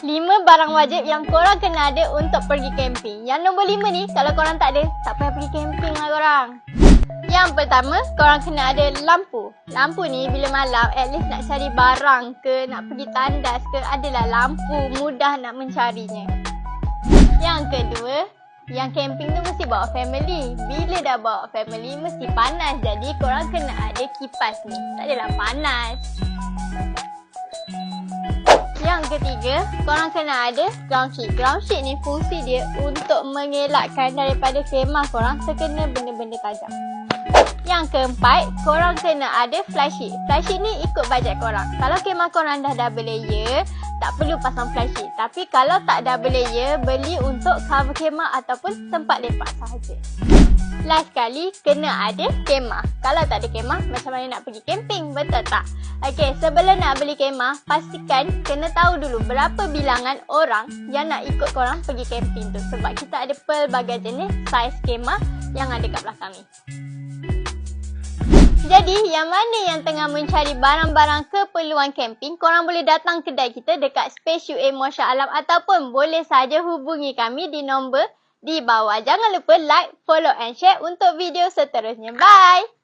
5 barang wajib yang korang kena ada untuk pergi camping. Yang nombor 5 ni, kalau korang tak ada, tak payah pergi camping lah korang. Yang pertama, korang kena ada lampu. Lampu ni bila malam, at least nak cari barang ke, nak pergi tandas ke, adalah lampu, mudah nak mencarinya. Yang kedua, yang camping tu mesti bawa family. Bila dah bawa family, mesti panas. Jadi korang kena ada kipas ni. Tak adalah panas. Yang ketiga, korang kena ada ground sheet. Ground sheet ni fungsi dia untuk mengelakkan daripada kemah korang terkena benda-benda tajam. Yang keempat, korang kena ada fly sheet. Fly sheet ni ikut bajet korang. Kalau kemah korang dah double layer, tak perlu pasang fly sheet. Tapi kalau tak double layer, beli untuk cover kemah ataupun tempat lepak sahaja. Last sekali, kena ada kemah. Kalau tak ada kemah, macam mana nak pergi camping? Betul tak? Okey, sebelum nak beli kemah, pastikan kena tahu dulu berapa bilangan orang yang nak ikut korang pergi camping tu. Sebab kita ada pelbagai jenis saiz kemah yang ada kat belakang ni. Jadi, yang mana yang tengah mencari barang-barang keperluan camping, korang boleh datang kedai kita dekat Space UA Mall Shah Alam ataupun boleh saja hubungi kami di nombor di bawah. Jangan lupa like, follow and share untuk video seterusnya. Bye!